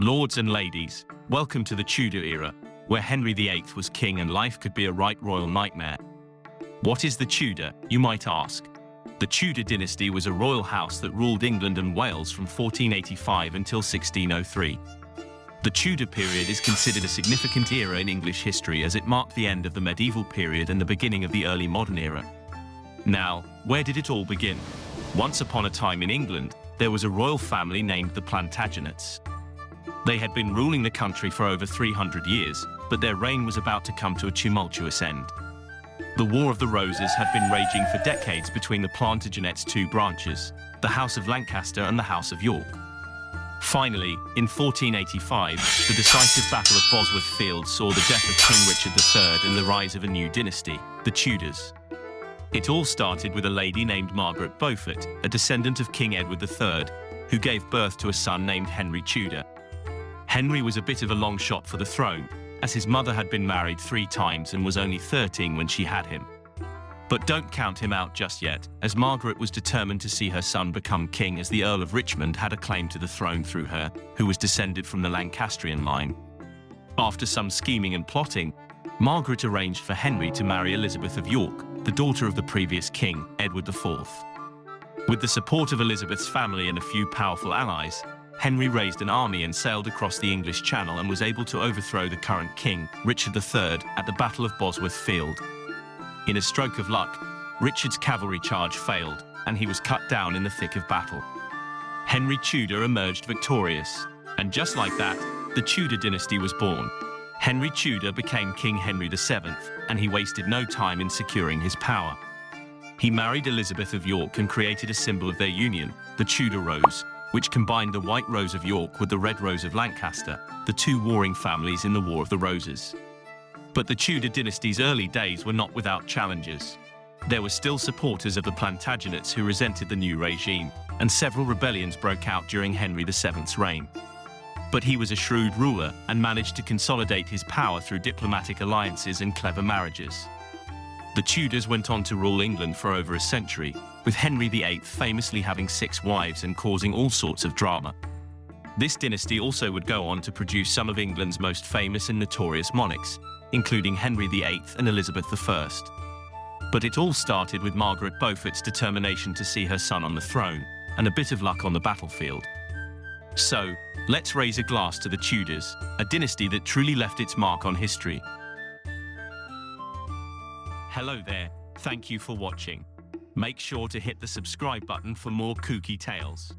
Lords and ladies, welcome to the Tudor era, where Henry VIII was king and life could be a right royal nightmare. What is the Tudor, you might ask? The Tudor dynasty was a royal house that ruled England and Wales from 1485 until 1603. The Tudor period is considered a significant era in English history as it marked the end of the medieval period and the beginning of the early modern era. Now, where did it all begin? Once upon a time in England, there was a royal family named the Plantagenets. They had been ruling the country for over 300 years, but their reign was about to come to a tumultuous end. The War of the Roses had been raging for decades between the Plantagenets' two branches, the House of Lancaster and the House of York. Finally, in 1485, the decisive Battle of Bosworth Field saw the death of King Richard III and the rise of a new dynasty, the Tudors. It all started with a lady named Margaret Beaufort, a descendant of King Edward III, who gave birth to a son named Henry Tudor. Henry was a bit of a long shot for the throne, as his mother had been married 3 times and was only 13 when she had him. But don't count him out just yet, as Margaret was determined to see her son become king, as the Earl of Richmond had a claim to the throne through her, who was descended from the Lancastrian line. After some scheming and plotting, Margaret arranged for Henry to marry Elizabeth of York, the daughter of the previous king, Edward IV. With the support of Elizabeth's family and a few powerful allies, Henry raised an army and sailed across the English Channel and was able to overthrow the current king, Richard III, at the Battle of Bosworth Field. In a stroke of luck, Richard's cavalry charge failed, and he was cut down in the thick of battle. Henry Tudor emerged victorious, and just like that, the Tudor dynasty was born. Henry Tudor became King Henry VII, and he wasted no time in securing his power. He married Elizabeth of York and created a symbol of their union, the Tudor rose, which combined the white rose of York with the red rose of Lancaster, the two warring families in the War of the Roses. But the Tudor dynasty's early days were not without challenges. There were still supporters of the Plantagenets who resented the new regime, and several rebellions broke out during Henry VII's reign. But he was a shrewd ruler and managed to consolidate his power through diplomatic alliances and clever marriages. The Tudors went on to rule England for over a century, with Henry VIII famously having 6 wives and causing all sorts of drama. This dynasty also would go on to produce some of England's most famous and notorious monarchs, including Henry VIII and Elizabeth I. But it all started with Margaret Beaufort's determination to see her son on the throne, and a bit of luck on the battlefield. So, let's raise a glass to the Tudors, a dynasty that truly left its mark on history. Hello there, thank you for watching. Make sure to hit the subscribe button for more kooky tales.